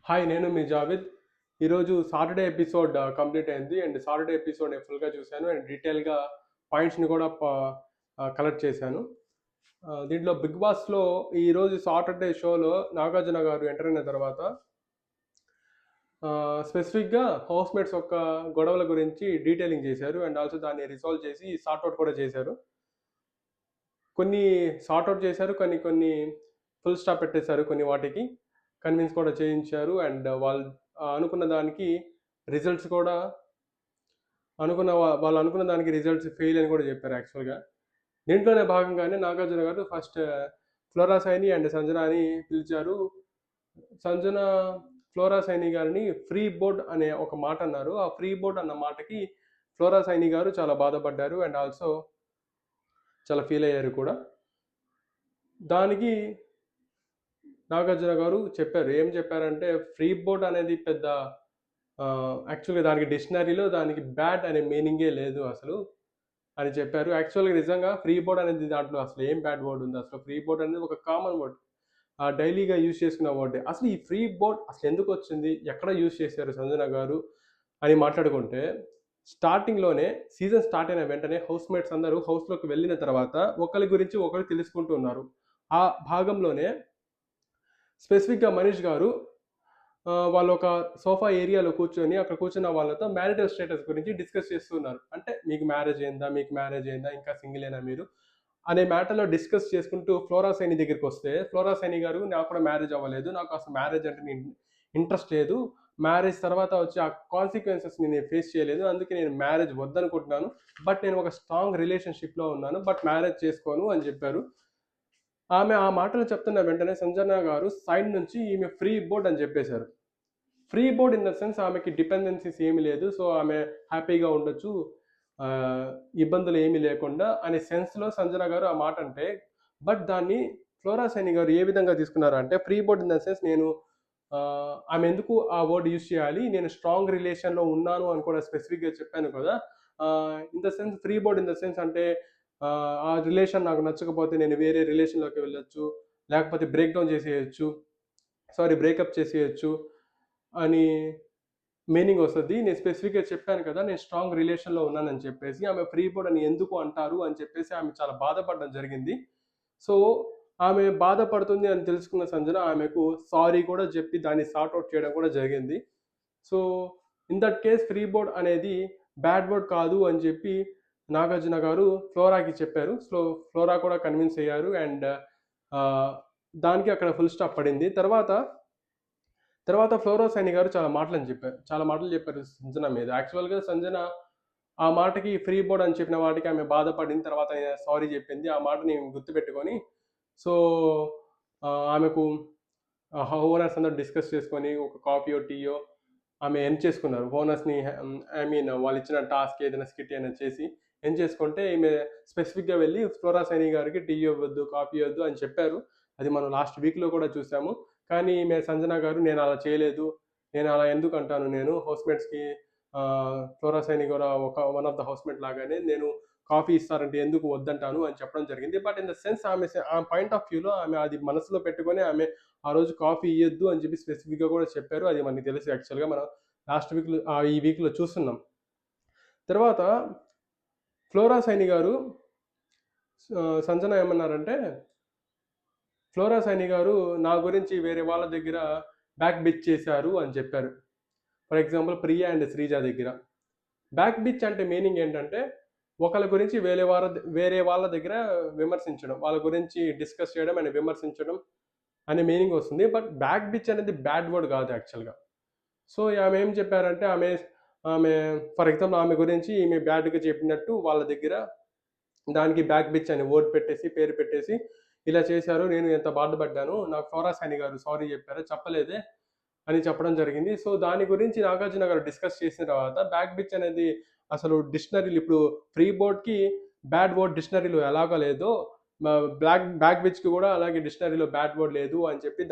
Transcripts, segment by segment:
Hi, నేను మీ జావేద్. ఈరోజు Saturday episode complete అయింది. అండ్ సాటర్డే ఎపిసోడ్ నేను ఫుల్‌గా చూశాను. అండ్ డీటెయిల్‌గా పాయింట్స్‌ని కూడా కలెక్ట్ చేశాను. దీంట్లో 'బిగ్ బాస్‌లో' ఈరోజు సాటర్డే షోలో నాగార్జున గారు ఎంటర్ అయిన తర్వాత స్పెసిఫిక్‌గా హౌస్‌మేట్స్ యొక్క గొడవల గురించి డీటెయిలింగ్ చేశారు. అండ్ ఆల్సో దాన్ని రిసాల్వ్ చేసి సార్ట్ ఔట్ కూడా చేశారు. కొన్ని సార్ట్ ఔట్ చేశారు. కొన్ని కొన్ని ఫుల్ స్టాప్ పెట్టేశారు కొన్ని వాటికి. కన్విన్స్ కూడా చేయించారు. అండ్ వాళ్ళు అనుకున్న దానికి రిజల్ట్స్ కూడా వాళ్ళు అనుకున్న దానికి రిజల్ట్స్ ఫెయిల్ అని కూడా చెప్పారు యాక్చువల్‌గా. దీంట్లోనే భాగంగానే నాగార్జున గారు ఫస్ట్ ఫ్లోరా సైని అండ్ సంజనాని పిలిచారు. సంజన ఫ్లోరా సైని గారిని ఫ్రీ బోర్డ్ అనే ఒక మాట అన్నారు. ఆ ఫ్రీ బోర్డ్ అన్న మాటకి ఫ్లోరా సైని గారు చాలా బాధపడ్డారు. అండ్ ఆల్సో చాలా ఫీల్ అయ్యారు కూడా. దానికి నాగార్జున గారు చెప్పారు. ఏం చెప్పారంటే ఫ్రీ బోర్డ్ అనేది పెద్ద యాక్చువల్‌గా దానికి డిక్షనరీలో దానికి బ్యాడ్ అనే మీనింగే లేదు అసలు అని చెప్పారు. యాక్చువల్‌గా నిజంగా ఫ్రీ బోర్డ్ అనేది దాంట్లో అసలు ఏం బ్యాడ్ వర్డ్ ఉంది? అసలు ఫ్రీ బోర్డ్ అనేది ఒక కామన్ వర్డ్. డైలీగా యూజ్ చేసుకునే వర్డే. అసలు ఈ ఫ్రీ బోర్డ్ అసలు ఎందుకొచ్చింది? ఎక్కడ యూజ్ చేశారు సంజన గారు? అని మాట్లాడుకుంటే స్టార్టింగ్‌లోనే సీజన్ స్టార్ట్ అయిన వెంటనే హౌస్‌మేట్స్ అందరూ హౌస్‌లోకి వెళ్ళిన తర్వాత ఒకళ్ళ గురించి ఒకళ్ళు తెలుసుకుంటూ ఉన్నారు. ఆ భాగంలోనే స్పెసిఫిక్‌గా మనీష్ గారు వాళ్ళొక సోఫా ఏరియాలో కూర్చొని అక్కడ కూర్చున్న వాళ్ళతో మ్యారిటల్ స్టేటస్ గురించి డిస్కస్ చేస్తున్నారు. అంటే మీకు మ్యారేజ్ అయిందా? మీకు మ్యారేజ్ అయిందా? ఇంకా సింగిలేనా మీరు? అనే మ్యాటర్‌లో డిస్కస్ చేసుకుంటూ ఫ్లోరా సైని దగ్గరికొస్తే, ఫ్లోరా సైని గారు నాకు కూడా మ్యారేజ్ అవ్వలేదు. నాకు అసలు మ్యారేజ్ అంటే ఇంట్రెస్ట్ లేదు. మ్యారేజ్ తర్వాత వచ్చే ఆ కాన్సిక్వెన్సెస్‌ని నేను ఫేస్ చేయలేదు. అందుకే నేను మ్యారేజ్ వద్దనుకుంటున్నాను. బట్ నేను ఒక స్ట్రాంగ్ రిలేషన్‌షిప్‌లో ఉన్నాను. బట్ మ్యారేజ్ చేసుకోను అని చెప్పారు. ఆమె ఆ మాటలు చెప్తున్న వెంటనే సంజన గారు సైడ్ నుంచి ఈమె ఫ్రీ బోర్డ్ అని చెప్పేశారు. Free board in the sense ఆమెకి డిపెండెన్సీస్ ఏమి లేదు. సో, ఆమె హ్యాపీగా ఉండొచ్చు. ఇబ్బందులు ఏమీ లేకుండా అనే సెన్స్‌లో సంజన గారు ఆ మాట అంటే, బట్ దాన్ని ఫ్లోరా సైని గారు ఏ విధంగా తీసుకున్నారంటే, free board in the sense నేను ఆమె ఎందుకు ఆ వర్డ్ యూజ్ చేయాలి? నేను స్ట్రాంగ్ రిలేషన్‌లో ఉన్నాను అని కూడా స్పెసిఫిక్‌గా చెప్పాను కదా! In the sense free board in the sense అంటే ఆ రిలేషన్ నాకు నచ్చకపోతే నేను వేరే రిలేషన్‌లోకి వెళ్ళొచ్చు. లేకపోతే బ్రేక్ డౌన్ చేసేయొచ్చు. బ్రేకప్ చేసేయొచ్చు అని మీనింగ్ వస్తది. నేను స్పెసిఫిక్‌గా చెప్పాను కదా! నేను స్ట్రాంగ్ రిలేషన్‌లో ఉన్నానని చెప్పేసి. ఆమె ఫ్రీ బోర్డ్ అని ఎందుకు అంటారు అని చెప్పేసి ఆమె చాలా బాధపడడం జరిగింది. సో, ఆమె బాధపడుతుంది అని తెలుసుకున్న సంజన ఆమెకు సారీ కూడా చెప్పి దాన్ని సార్ట్ ఔట్ చేయడం కూడా జరిగింది. So, in that case free board అనేది బ్యాడ్ వర్డ్ కాదు అని చెప్పి నాగార్జున గారు ఫ్లోరాకి చెప్పారు. సో, ఫ్లోరా కూడా కన్విన్స్ అయ్యారు. అండ్ ఆహ్, దానికి అక్కడ ఫుల్ స్టాప్ పడింది. తర్వాత ఫ్లోరా సైని గారు చాలా మాటలని చెప్పారు. చాలా మాటలు చెప్పారు సంజన మీద. యాక్చువల్‌గా సంజన ఆ మాటకి ఫ్రీ బోర్డ్ అని చెప్పిన వాటికి ఆమె బాధపడిన తర్వాత సారీ చెప్పింది. ఆ మాటని గుర్తుపెట్టుకొని సో, ఆమెకు ఓనర్స్ అందరూ డిస్కస్ చేసుకొని ఒక కాఫీయో, టీయో ఆమె ఎండ్ చేసుకున్నారు. ఓనర్స్‌ని ఐ మీన్ వాళ్ళిచ్చిన టాస్క్ ఏదైనా స్కిట్ ఏమైనా చేసి ఎండ్ చేసుకుంటే ఈమె స్పెసిఫిక్‌గా వెళ్లి ఫ్లోరా సైని గారికి టీ ఇవ్వద్దు, కాఫీ ఇవ్వద్దు అని చెప్పారు. అది మనం లాస్ట్ వీక్‌లో కూడా చూసాము. కానీ ఈమె సంజన గారు నేను అలా చేయలేదు. నేను అలా ఎందుకంటాను నేను హౌస్‌మేట్స్‌కి ఫ్లోరా సైని కూడా వన్ ఆఫ్ ద హౌస్‌మేట్ లాగానే నేను కాఫీ ఇస్తారంటే ఎందుకు వద్దంటాను అని చెప్పడం జరిగింది. బట్ ఇన్ ద సెన్స్ ఆమె పాయింట్ ఆఫ్ వ్యూలో ఆమె అది మనసులో పెట్టుకొని ఆమె ఆ రోజు కాఫీ ఇయ్యొద్దు అని చెప్పి స్పెసిఫిక్‌గా కూడా చెప్పారు. అది మనకి తెలుసు యాక్చువల్‌గా మనం లాస్ట్ వీక్‌లో ఈ వీక్‌లో చూస్తున్నాం. తర్వాత ఫ్లోరా సైని గారు సంజన ఏమన్నారంటే, ఫ్లోరా సైని గారు నా గురించి వేరే వాళ్ళ దగ్గర బ్యాక్ బిచ్ చేశారు అని చెప్పారు. For example 'Priya' and 'Sreeja' దగ్గర. బ్యాక్ బిచ్ అంటే మీనింగ్ ఏంటంటే, ఒకళ్ళ గురించి వేరే వాళ్ళ దగ్గర విమర్శించడం. వాళ్ళ గురించి డిస్కస్ చేయడం అండ్ విమర్శించడం అనే మీనింగ్ వస్తుంది. బట్ బ్యాక్ బిచ్ అనేది బ్యాడ్ వర్డ్ కాదు యాక్చువల్‌గా. సో, ఆమె ఏం చెప్పారంటే ఆమె ఫర్ ఎగ్జాంపుల్ ఆమె గురించి ఈమె బ్యాడ్‌గా చెప్పినట్టు వాళ్ళ దగ్గర దానికి బ్యాక్ బిచ్ అని వర్డ్ పెట్టేసి, పేరు పెట్టేసి, ఇలా చేశారు. నేను ఎంత బాధపడ్డాను. నాకు ఫోరా సైని గారు సారీ చెప్పారు. చెప్పలేదే అని చెప్పడం జరిగింది. సో, దాని గురించి నాగార్జున గారు డిస్కస్ చేసిన తర్వాత బ్యాక్ బిచ్ అనేది అసలు డిక్షనరీలో ఇప్పుడు ఫ్రీ బోర్డ్‌కి బ్యాడ్ వర్డ్ డిక్షనరీలో ఎలాగో లేదో మ బ్యాక్ బిచ్‌కి కూడా అలాగే డిక్షనరీలో బ్యాడ్ వర్డ్ లేదు అని చెప్పి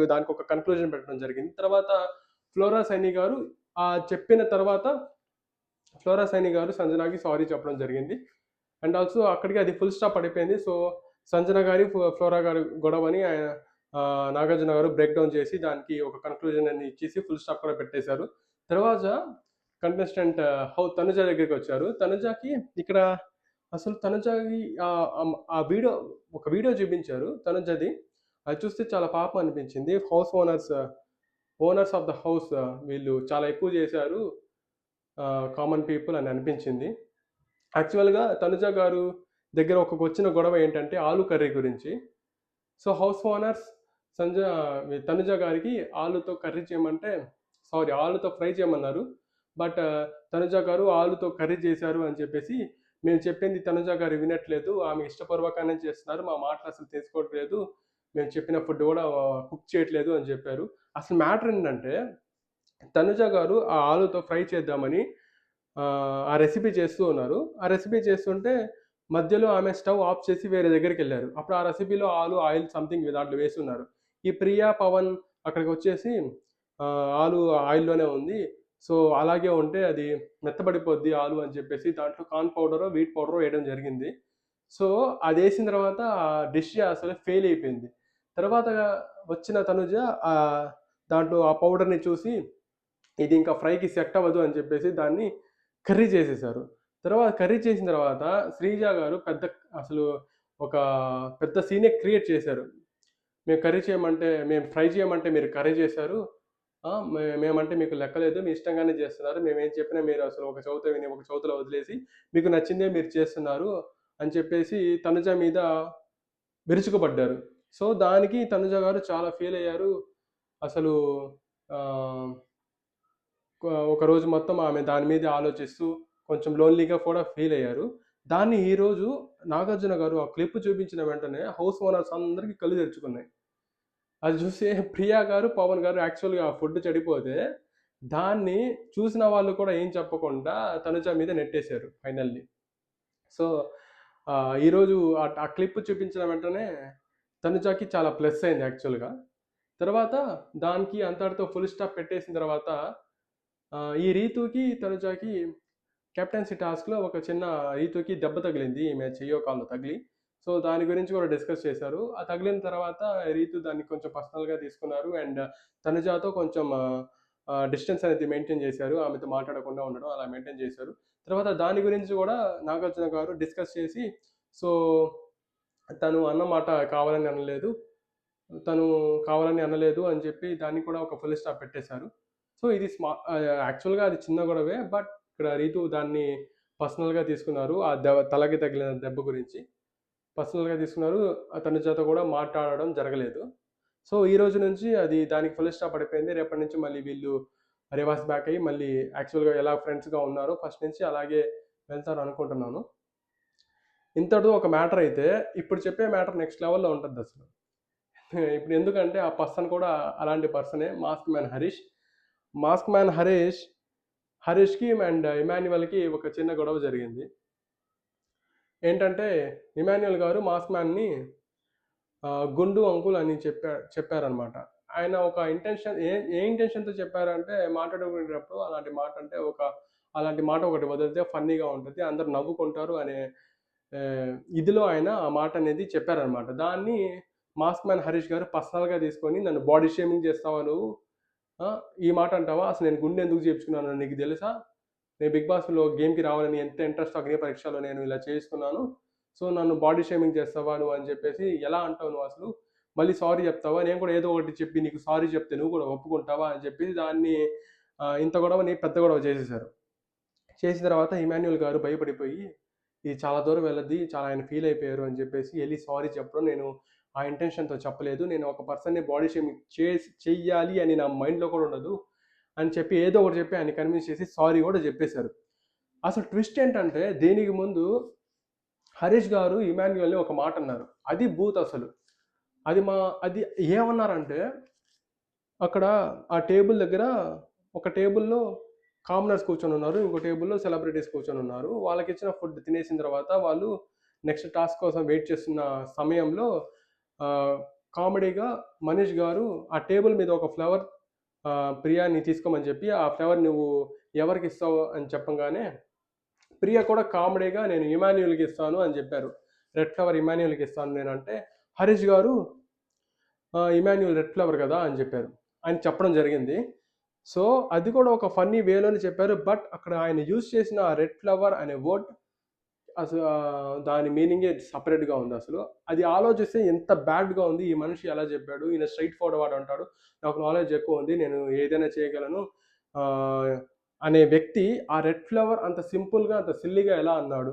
దానికొక కన్క్లూజన్ పెట్టడం జరిగింది. తర్వాత ఫ్లోరా సైని గారు చెప్పిన తర్వాత ఫ్లోరా సైని గారు సంజనాకి సారీ చెప్పడం జరిగింది. అండ్ ఆల్సో అక్కడికి అది ఫుల్ స్టాప్ పడిపోయింది. సో, సంజన గారి, ఫ్లోరా గారి గొడవని నాగార్జున గారు బ్రేక్ డౌన్ చేసి దానికి ఒక కన్క్లూజన్ అని ఇచ్చేసి ఫుల్ స్టాప్ కూడా పెట్టేశారు. తర్వాత కంటెస్టెంట్ తనుజ దగ్గరికి వచ్చారు. తనుజకి ఇక్కడ అసలు తనుజకి ఆ వీడియో ఒక వీడియో చూపించారు తనుజది. అది చూస్తే చాలా పాపం అనిపించింది. House owners of the house వీళ్ళు చాలా ఎక్కువ చేశారు కామన్ పీపుల్ అని అనిపించింది. యాక్చువల్‌గా తనుజ గారు దగ్గర వచ్చిన గొడవ ఏంటంటే ఆలు కర్రీ గురించి. సో, హౌస్ ఓనర్స్ తనుజ గారికి ఆలుతో కర్రీ చేయమంటే ఆలుతో ఫ్రై చేయమన్నారు. బట్ తనుజ గారు ఆలుతో కర్రీ చేశారు అని చెప్పేసి, మేము చెప్పింది తనుజ గారు వినట్లేదు. ఆమె ఇష్టపూర్వకంగానే చేస్తున్నారు. మా మాటలు అసలు తీసుకోవట్లేదు. మేము చెప్పిన ఫుడ్ కూడా కుక్ చేయట్లేదు అని చెప్పారు. అసలు మ్యాటర్ ఏంటంటే తనుజ గారు ఆ ఆలుతో ఫ్రై చేద్దామని ఆ రెసిపీ చేస్తూ ఉన్నారు. ఆ రెసిపీ చేస్తుంటే మధ్యలో ఆమె స్టవ్ ఆఫ్ చేసి వేరే దగ్గరికెళ్లారు. అప్పుడు ఆ రెసిపీలో ఆయిల్ సంథింగ్ దాంట్లో వేసున్నారు. ఈ ప్రియా, పవన్ అక్కడికొచ్చేసి ఆలు ఆయిల్‌లోనే ఉంది. సో, అలాగే ఉంటే అది మెత్తబడిపోద్ది ఆలు అని చెప్పేసి దాంట్లో కార్న్ పౌడరో, వీట్ పౌడరో వేయడం జరిగింది. సో, అదేసిన తర్వాత ఆ డిష్ అసలు ఫెయిల్ అయిపోయింది. తర్వాత వచ్చిన తనుజ దాంట్లో ఆ పౌడర్‌ని చూసి ఇది ఇంకా ఫ్రైకి సెట్ అవ్వదు అని చెప్పేసి దాన్ని కర్రీ చేసేసారు. తర్వాత కర్రీ చేసిన తర్వాత శ్రీజ గారు అసలు ఒక పెద్ద సీనే క్రియేట్ చేశారు. మేము ఫ్రై చేయమంటే మీరు కర్రీ చేశారు. మేమంటే మీకు లెక్కలేదు. మీ ఇష్టంగానే చేస్తున్నారు. మేమేం చెప్పినా మీరు అసలు ఒక చెవితో విని, ఒక చెవిలో వదిలేసి మీకు నచ్చిందే మీరు చేస్తున్నారు అని చెప్పేసి తనుజ మీద విరుచుకుపడ్డారు. సో, దానికి తనుజ గారు చాలా ఫీల్ అయ్యారు. అసలు ఆహ్, ఒకరోజు మొత్తం ఆమె దాని మీదే ఆలోచిస్తూ కొంచెం లోన్లీగా కూడా ఫీల్ అయ్యారు. దాన్ని ఈరోజు నాగార్జున గారు ఆ క్లిప్ చూపించిన వెంటనే హౌస్ ఓనర్స్ అందరికీ కళ్ళు తెరుచుకున్నాయి. అది చూసి ప్రియా గారు, పవన్ గారు యాక్చువల్‌గా ఆ ఫుడ్ చెడిపోతే దాన్ని చూసిన వాళ్ళు కూడా ఏం చెప్పకుండా తనుజ మీద నెట్టేశారు ఫైనల్లీ. సో, ఈరోజు ఆ క్లిప్ చూపించిన వెంటనే తనుజకి చాలా ప్లస్ అయింది యాక్చువల్‌గా. తర్వాత దానికి అంతటితో ఫుల్ స్టాప్ పెట్టేసిన తర్వాత ఈ రీతూకి, తనుజకి కెప్టెన్సీ టాస్క్‌లో ఒక చిన్న రీతూకి దెబ్బ తగిలింది. ఈమె చెయ్యో, కాలో తగిలి. సో, దాని గురించి కూడా డిస్కస్ చేశారు. ఆ తగిలిన తర్వాత రీతు దాన్ని కొంచెం పర్సనల్‌గా తీసుకున్నారు. అండ్ తనుజాతో కొంచెం డిస్టెన్స్ అనేది మెయింటైన్ చేశారు. ఆమెతో మాట్లాడకుండా ఉండడం అలా మెయింటైన్ చేశారు. తర్వాత దాని గురించి కూడా నాగార్జున గారు డిస్కస్ చేసి, సో, తను అన్న మాట కావాలని అనలేదు. తను కావాలని అనలేదు అని చెప్పి దాన్ని కూడా ఒక ఫుల్ స్టాప్ పెట్టేశారు. సో, ఇది యాక్చువల్‌గా అది చిన్న గొడవే. బట్ ఇక్కడ రీతు దాన్ని పర్సనల్‌గా తీసుకున్నారు. ఆ తలకి తగిలిన దెబ్బ గురించి పర్సనల్‌గా తీసుకున్నారు. తనుజతో కూడా మాట్లాడడం జరగలేదు. సో, ఈ రోజు నుంచి దానికి ఫుల్ స్టాప్ పడిపోయింది. రేపటి నుంచి మళ్ళీ వీళ్ళు రివర్స్ బ్యాక్ అయ్యి మళ్ళీ యాక్చువల్‌గా ఎలా ఫ్రెండ్స్‌గా ఉన్నారో ఫస్ట్ నుంచి అలాగే వెళ్తారు అనుకుంటున్నాను. ఇంతటితో ఒక మ్యాటర్ అయితే ఇప్పుడు చెప్పే మ్యాటర్ నెక్స్ట్ లెవెల్‌లో ఉంటదసలు. ఇప్పుడు ఎందుకంటే ఆ పర్సన్ కూడా అలాంటి పర్సనే mask man Harish. Mask man హరీష్‌కి అండ్ ఇమాన్యుయల్‌కి ఒక చిన్న గొడవ జరిగింది. ఏంటంటే ఇమాన్యుయల్ గారు మాస్క్ మ్యాన్‌ని గుండు అంకుల్ అని చెప్పారనమాట. ఆయన ఒక ఇంటెన్షన్ ఏ ఇంటెన్షన్‌తో చెప్పారంటే మాట్లాడుకునేటప్పుడు అలాంటి మాట ఒకటి వదిలితే ఫన్నీగా ఉంటది. అందరూ నవ్వుకుంటారు అనే ఇదిలో ఆయన ఆ మాట అనేది చెప్పారనమాట. దాన్ని మాస్క్ మ్యాన్ హరీష్ గారు పర్సనల్‌గా తీసుకొని నన్ను బాడీ షేమింగ్ చేస్తావా నువ్వు? ఈ మాట అంటావా? అసలు నేను గుండె ఎందుకు చేపించుకున్నానో నీకు తెలుసా? నేను 'బిగ్ బాస్‌లో' గేమ్‌కి రావాలని ఎంత ఇంట్రెస్ట్ అగ్ని పరీక్షలో నేను ఇలా చేసుకున్నాను. సో, నన్ను బాడీ షేమింగ్ చేస్తావా నువ్వు అని చెప్పేసి ఎలా అంటావు నువ్వు అసలు? మళ్ళీ సారీ చెప్తావా? నేను కూడా ఏదో ఒకటి చెప్పి నీకు సారీ చెప్తే నువ్వు కూడా ఒప్పుకుంటావా? అని చెప్పి దాన్ని ఇంత గొడవని పెద్ద గొడవ చేసేసారు. చేసిన తర్వాత ఇమాన్యుయల్ గారు భయపడిపోయి ఇది చాలా దూరం వెళ్ళద్ది. చాలా ఆయన ఫీల్ అయిపోయారు అని చెప్పేసి ఎళ్లి సారీ చెప్పడం నేను ఆ ఇంటెన్షన్‌తో చెప్పలేదు. నేను ఒక పర్సన్‌ని బాడీ షేమింగ్ చెయ్యాలి అని నా మైండ్‌లో కూడా ఉండదు. అని చెప్పి ఏదో ఒకటి చెప్పి ఆయన్ని కన్విన్స్ చేసి సారీ కూడా చెప్పేశారు. అసలు ట్విస్ట్ ఏంటంటే దీనికి ముందు హరీష్ గారు ఇమాన్యుయల్‌ని ఒక మాట అన్నారు. అది బూత్ అసలు. అది ఏమన్నారంటే అక్కడ ఆ టేబుల్ దగ్గర ఒక టేబుల్‌లో కామనర్స్ కూర్చొనున్నారు. ఇంకో టేబుల్‌లో సెలబ్రిటీస్ కూర్చొనున్నారు. వాళ్ళకిచ్చిన ఫుడ్ తినేసిన తర్వాత వాళ్ళు నెక్స్ట్ టాస్క్ కోసం వెయిట్ చేస్తున్న సమయంలో కామెడీగా మనీష్ గారు ఆ టేబుల్ మీద ఒక ఫ్లవర్ ప్రియాని తీసుకోమని చెప్పి ఆ ఫ్లవర్ నువ్వు ఎవరికిస్తావు అని చెప్పంగానే ప్రియ కూడా కామెడీగా నేను ఇమాన్యుయల్‌కి ఇస్తాను అని చెప్పారు. రెడ్ ఫ్లవర్ ఇమాన్యుయల్‌కి ఇస్తాను నేనంటే హరీష్ గారు ఇమాన్యుయల్ రెడ్ ఫ్లవర్ కదా అని చెప్పారు. ఆయన చెప్పడం జరిగింది. సో, అది కూడా ఒక ఫన్నీ వేలోనే చెప్పారు. బట్ అక్కడ ఆయన యూజ్ చేసిన రెడ్ ఫ్లవర్ అనే వర్డ్ అసలు దాని మీనింగే సెపరేట్‌గా ఉందసలు. అది ఆలోచిస్తే ఎంత బ్యాడ్‌గా ఉంది. ఈ మనిషి ఎలా చెప్పాడు? ఈయన స్ట్రెయిట్ ఫార్వర్డ్ అంటాడు. నాకు నాలెడ్జ్ ఎక్కువుంది. నేను ఏదైనా చేయగలను. ఆహ్, అనే వ్యక్తి ఆ రెడ్ ఫ్లవర్ అంత సింపుల్‌గా, అంత సిల్లీగా ఎలా అన్నాడు?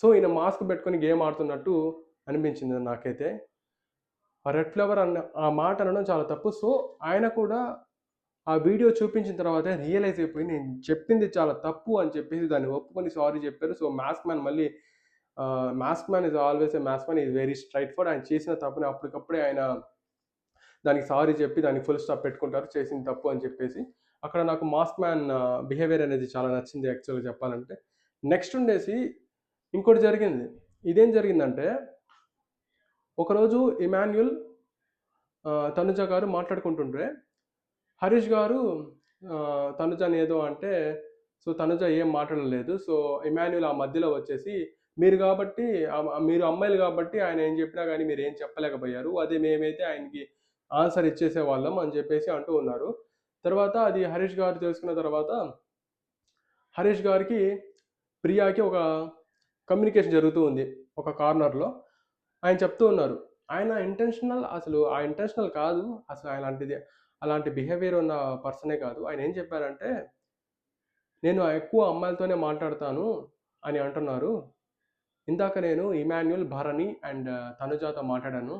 సో, ఈయన మాస్క్ పెట్టుకొని గేమ్ ఆడుతున్నట్టు అనిపించింది నాకైతే. ఆ రెడ్ ఫ్లవర్ అన్న ఆ మాట అనడం చాలా తప్పు. సో, ఆయన కూడా ఆ వీడియో చూపించిన తర్వాతే రియలైజ్ అయిపోయి నేను చెప్పింది చాలా తప్పు అని చెప్పేసి దాన్ని ఒప్పుకొని సారీ చెప్పారు. సో, మాస్క్ మ్యాన్ మళ్ళీ mask man is always a mask man. Is very straight forward. ఆయన చేసిన తప్పుని అప్పటికప్పుడే ఆయన దానికి సారీ చెప్పి దానికి ఫుల్ స్టాప్ పెట్టుకుంటారు. చేసింది తప్పు అని చెప్పేసి. అక్కడ నాకు మాస్క్ మ్యాన్ బిహేవియర్ అనేది చాలా నచ్చింది యాక్చువల్‌గా చెప్పాలంటే. నెక్స్ట్ ఉండేసి ఇంకోటి జరిగింది. ఇదేం జరిగిందంటే ఒకరోజు ఇమాన్యుల్ తనుజ గారు మాట్లాడుకుంటుంటే హరీష్ గారు తనుజని ఏదో అంటే, సో, తనుజ ఏం మాట్లాడలేదు. సో, ఇమాన్యుల్ ఆ మధ్యలో వచ్చేసి, మీరు గాబట్టి మీరు అమ్మాయిలు గాబట్టి ఆయన ఏం చెప్పినా గాని మీరేం చెప్పలేకపోయారు. అదే మేమైతే ఆయనకి ఆన్సర్ ఇచ్చేసేవాళ్ళం అని చెప్పేసి అంటూ ఉన్నారు. తర్వాత అది హరీష్ గారు తెలుసుకున్న తర్వాత, హరీష్ గారికి, ప్రియాకి ఒక కమ్యూనికేషన్ జరుగుతూ ఉంది. ఒక కార్నర్‌లో. ఆయన చెప్తూ ఉన్నారు. ఆయన ఇంటెన్షనల్ అసలు ఆ ఇంటెన్షనల్ కాదు. అసలు అలాంటిది అలాంటి బిహేవియర్ ఉన్న పర్సనే కాదు. ఆయన ఏం చెప్పారంటే, "నేను ఎక్కువ అమ్మాయిలతోనే మాట్లాడతాను" అని అంటున్నారు. ఇందాక నేను ఇమాన్యుల్, భరణి అండ్ తనుజాతో మాట్లాడాను.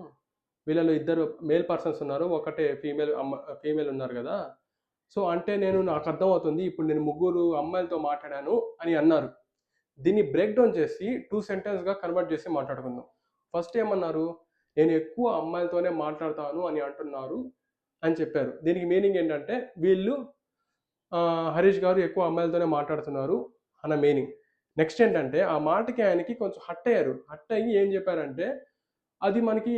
వీళ్ళలో ఇద్దరు మేల్ పర్సన్స్ ఉన్నారు. ఒకటే ఫీమేల్ ఉన్నారు గదా! సో, అంటే నాకర్థమవుతుంది. ఇప్పుడు నేను ముగ్గురు అమ్మాయిలతో మాట్లాడాను అని అన్నారు. దీన్ని బ్రేక్ డౌన్ చేసి 2 సెంటెన్స్‌గా కన్వర్ట్ చేసి మాట్లాడుకుందాం. ఫస్ట్ ఏమన్నారు? నేను ఎక్కువ అమ్మాయిలతోనే మాట్లాడతాను అని అంటున్నారు అని చెప్పారు. దీనికి మీనింగ్ ఏంటంటే వీళ్ళు హరీష్ గారు ఎక్కువ అమ్మాయిలతోనే మాట్లాడుతున్నారు అన్న మీనింగ్. నెక్స్ట్ ఏంటంటే ఆ మాటకి ఆయనకి కొంచెం హర్ట్ అయ్యారు. హర్ట్ అయ్యి ఏం చెప్పారంటే అది మనకి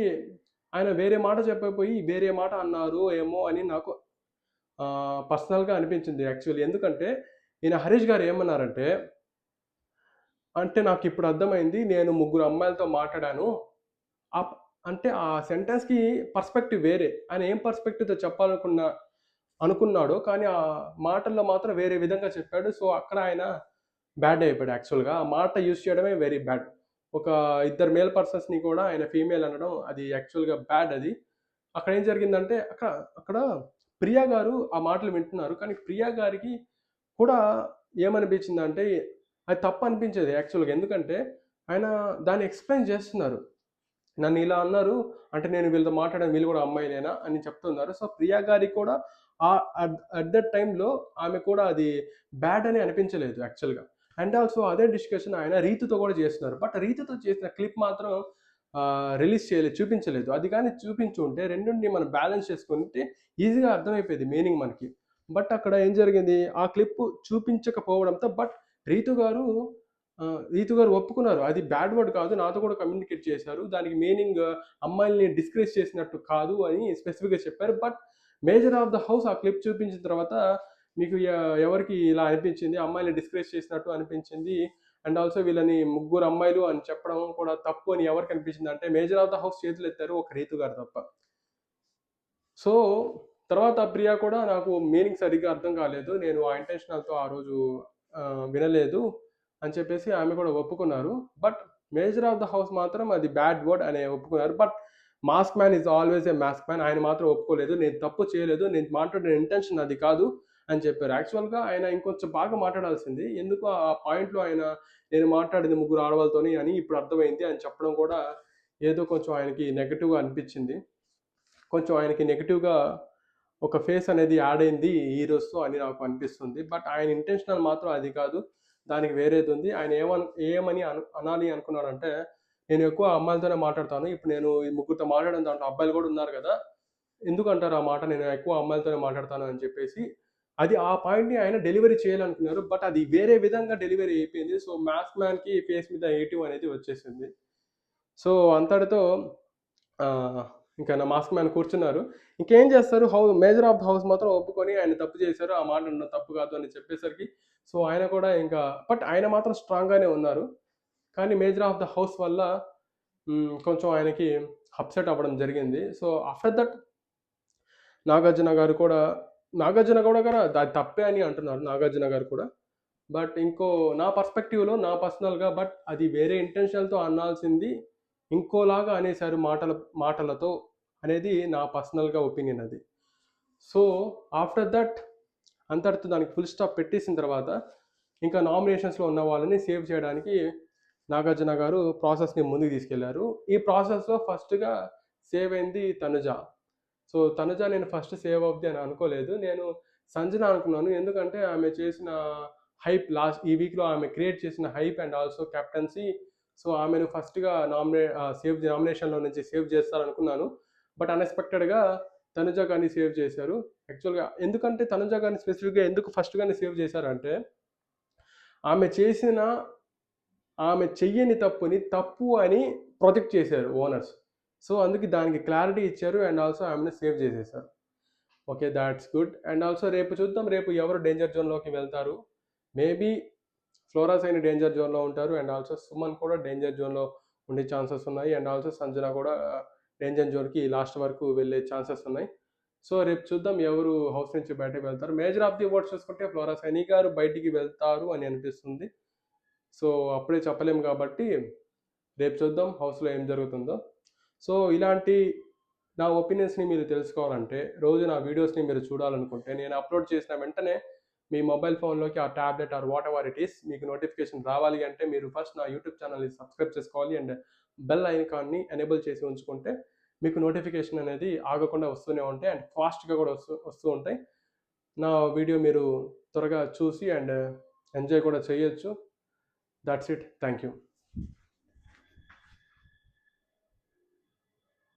ఆయన వేరే మాట చెప్పకపోయి వేరే మాట అన్నారు ఏమో అని నాకు పర్సనల్‌గా అనిపించింది యాక్చువల్లీ. ఎందుకంటే ఈయన హరీష్ గారు ఏమన్నారంటే అంటే నాకిప్పుడు అర్థమైంది. నేను ముగ్గురు అమ్మాయిలతో మాట్లాడాను. ఆప్ అంటే ఆ సెంటెన్స్‌కి పర్స్పెక్టివ్ వేరే. ఆయన ఏం పర్స్పెక్టివ్‌తో అనుకున్నాడో కానీ ఆ మాటల్లో మాత్రం వేరే విధంగా చెప్పాడు. సో, అక్కడ ఆయన బ్యాడ్ అయిపోయాడు యాక్చువల్‌గా. ఆ మాట యూజ్ చేయడమే వెరీ బ్యాడ్. ఒక ఇద్దరు మేల్ పర్సన్స్‌ని కూడా ఆయన ఫీమేల్ అనడం అది యాక్చువల్‌గా బ్యాడ్ అది. అక్కడ ఏం జరిగిందంటే అక్కడ ప్రియా గారు ఆ మాటలు వింటున్నారు. కానీ ప్రియా గారికి కూడా ఏమనిపించిందంటే అది తప్పు అనిపించేది యాక్చువల్‌గా. ఎందుకంటే ఆయన దాన్ని ఎక్స్‌ప్లెయిన్ చేస్తున్నారు. నన్ను ఇలా అన్నారు. అంటే నేను వీళ్ళతో మాట్లాడాను. వీళ్ళు కూడా అమ్మాయిలేనా అని చెప్తున్నారు. సో, ప్రియా గారికి కూడా అట్ దట్ టైమ్‌లో ఆమె కూడా అది బ్యాడ్ అని అనిపించలేదు యాక్చువల్‌గా. అండ్ ఆల్సో అదే డిస్కషన్ ఆయన రీతుతో కూడా చేస్తున్నారు. బట్ రీతుతో చేసిన క్లిప్ మాత్రం రిలీజ్ చేయలేదు. చూపించలేదు. అది గాని చూపించుంటే రెండిటిని మనం బ్యాలెన్స్ చేసుకుంటే ఈజీగా అర్థమైపోయేది మీనింగ్ మనకి. బట్ అక్కడ ఏం జరిగింది? ఆ క్లిప్ చూపించకపోవడంతో రీతు గారు రీతు గారు ఒప్పుకున్నారు. అది బ్యాడ్ వర్డ్ కాదు. నాతో కూడా కమ్యూనికేట్ చేశారు. దానికి మీనింగ్ అమ్మాయిల్ని డిస్కరేజ్ చేసినట్టు కాదు అని స్పెసిఫిక్‌గా చెప్పారు. మేజర్ ఆఫ్ ద హౌస్ ఆ క్లిప్ చూపించిన తర్వాత మీకు ఎవరికి ఇలా అనిపించింది? అమ్మాయిల్ని డిస్కరేజ్ చేసినట్టు అనిపించింది. అండ్ ఆల్సో వీళ్ళని ముగ్గురు అమ్మాయిలు అని చెప్పడం కూడా తప్పు అని ఎవరికి అనిపించిందంటే మేజర్ ఆఫ్ ద హౌస్ చేతులెత్తారు. ఒక రీతు గారు తప్ప. సో, తర్వాత ప్రియా కూడా నాకు మీనింగ్ సరిగ్గా అర్థం కాలేదు. నేను ఆ ఇంటెన్షనల్‌తో ఆ రోజు వినలేదు అని చెప్పేసి ఆమె కూడా ఒప్పుకున్నారు. మేజర్ ఆఫ్ ద హౌస్ మాత్రం అది బ్యాడ్ వర్డ్ అని ఒప్పుకున్నారు. Mask man is always a mask man. ఆయన మాత్రం ఒప్పుకోలేదు. నేను తప్పు చేయలేదు. నేను మాట్లాడిన ఇంటెన్షన్ అది కాదు అని చెప్పారు. యాక్చువల్‌గా ఆయన ఇంకొంచెం బాగా మాట్లాడాల్సింది. ఎందుకో ఆ పాయింట్‌లో ఆయన నేను మాట్లాడింది ముగ్గురు ఆడవాళ్ళతోని అని ఇప్పుడు అర్థమైంది అని చెప్పడం కూడా ఏదో కొంచెం ఆయనకి నెగెటివ్‌గా అనిపించింది. కొంచెం ఆయనకి నెగెటివ్‌గా ఒక ఫేస్ అనేది యాడ్ అయింది ఈ రోజుతో అని నాకు అనిపిస్తుంది. ఆయన ఇంటెన్షనల్ మాత్రం అది కాదు. దానికి వేరేదుంది. ఆయన ఏమని అనాలి అనుకున్నాడంటే, నేను ఎక్కువ అమ్మాయిలతోనే మాట్లాడతాను. ఇప్పుడు నేను ఈ ముగ్గురితో మాట్లాడిన దాంట్లో అబ్బాయిలు కూడా ఉన్నారు గదా! ఎందుకంటారు ఆ మాట నేను ఎక్కువ అమ్మాయిలతోనే మాట్లాడతాను అని చెప్పేసి. అది ఆ పాయింట్‌ని ఆయన డెలివరీ చేయాలనుకున్నారు. అది వేరే విధంగా డెలివరీ అయిపోయింది. సో, మాస్క్ మ్యాన్‌కి ఫేస్ మీద నెగెటివ్ అనేది వచ్చేసింది. సో, అంతటితో ఆహ్, ఇంకా నా మాస్క్ మ్యాన్ కూర్చున్నారు. ఇంకేం చేస్తారు మేజర్ ఆఫ్ ద హౌస్ మాత్రం ఒప్పుకొని ఆయన తప్పు చేశారు. ఆ మాట అనడం తప్పు కాదు అని చెప్పేసరికి సో, ఆయన కూడా ఇంకా ఆయన మాత్రం స్ట్రాంగ్‌గానే ఉన్నారు. కానీ మేజర్ ఆఫ్ ద హౌస్ వల్ల కొంచెం ఆయనకి అప్సెట్ అవ్వడం జరిగింది. సో, ఆఫ్టర్ దట్ నాగార్జున కూడా అది తప్పే అని అంటున్నారు నాగార్జున గారు కూడా. బట్ నా పర్స్పెక్టివ్‌లో నా పర్సనల్‌గా అది వేరే ఇంటెన్షన్‌తో అనాల్సింది ఇంకోలాగా అనేసారు మాటలతో అనేది నా పర్సనల్‌గా ఒపీనియన్ అది. సో, ఆఫ్టర్ దట్ అంతటితో దానికి ఫుల్ స్టాప్ పెట్టేసిన తర్వాత ఇంకా నామినేషన్స్‌లో ఉన్న వాళ్ళని సేవ్ చేయడానికి నాగార్జున గారు ప్రాసెస్‌ని ముందుకు తీసుకెళ్లారు. ఈ ప్రాసెస్‌లో ఫస్ట్‌గా సేవ్ అయింది తనుజ. సో, తనుజ నేను ఫస్ట్ సేవ్ అవుద్ది అని అనుకోలేదు. నేను సంజన అనుకున్నాను. ఎందుకంటే ఆమె చేసిన ఈ వీక్‌లో ఆమె క్రియేట్ చేసిన hype and also captaincy. So, ఆమెను ఫస్ట్‌గా నామినేషన్‌లో నుంచి సేవ్ చేస్తారనుకున్నాను. బట్ అన్‌ఎక్స్‌పెక్టెడ్‌గా తనుజ గారిని సేవ్ చేశారు. యాక్చువల్‌గా ఎందుకంటే తనుజ గారిని స్పెసిఫిక్‌గా ఎందుకు ఫస్ట్‌గానే సేవ్ చేశారంటే, ఆమె చేసిన ఆమె చెయ్యని తప్పుని తప్పు అని ప్రొజెక్ట్ చేశారు ఓనర్స్. సో, అందుకే దానికి క్లారిటీ ఇచ్చారు అండ్ ఆల్సో ఆమెని సేవ్ చేసేశారు. Okay. Thoughts good. And also రేపు చూద్దాం ఎవరు డేంజర్ జోన్‌లోకి వెళ్తారు. మేబీ ఫ్లోరా సైని డేంజర్ జోన్‌లో ఉంటారు. అండ్ ఆల్సో సుమన్ కూడా డేంజర్ జోన్‌లో ఉండే ఛాన్సెస్ ఉన్నాయి. అండ్ ఆల్సో సంజన కూడా డేంజర్ జోన్‌కి లాస్ట్ వరకు వెళ్ళే ఛాన్సెస్ ఉన్నాయి. సో, రేపు చూద్దాం ఎవరు హౌస్ నుంచి బయటకి వెళ్తారు. మేజర్ ఆఫ్ ది ఓట్స్ చూసుకుంటే ఫ్లోరా సైని గారు బయటికి వెళ్తారు అని అనిపిస్తుంది. సో, అప్పుడే చెప్పలేము కాబట్టి రేపు చూద్దాం హౌస్‌లో ఏం జరుగుతుందో. సో, ఇలాంటి నా ఒపీనియన్స్‌ని మీరు తెలుసుకోవాలంటే, రోజు నా వీడియోస్‌ని మీరు చూడాలనుకుంటే, నేను అప్‌లోడ్ చేసిన వెంటనే మీ మొబైల్ ఫోన్‌లోకి ఆ tablet or whatever it is మీకు నోటిఫికేషన్ రావాలి అంటే, మీరు ఫస్ట్ నా యూట్యూబ్ ఛానెల్‌ని సబ్స్క్రైబ్ చేసుకోవాలి. అండ్ బెల్ ఐకాన్‌ని ఎనేబుల్ చేసి ఉంచుకుంటే, మీకు నోటిఫికేషన్ అనేది ఆగకుండా వస్తూనే ఉంటాయి. అండ్ ఫాస్ట్‌గా కూడా వస్తూ ఉంటాయి. నా వీడియో మీరు త్వరగా చూసి అండ్ ఎంజాయ్ కూడా చేయొచ్చు. That's it. Thank you.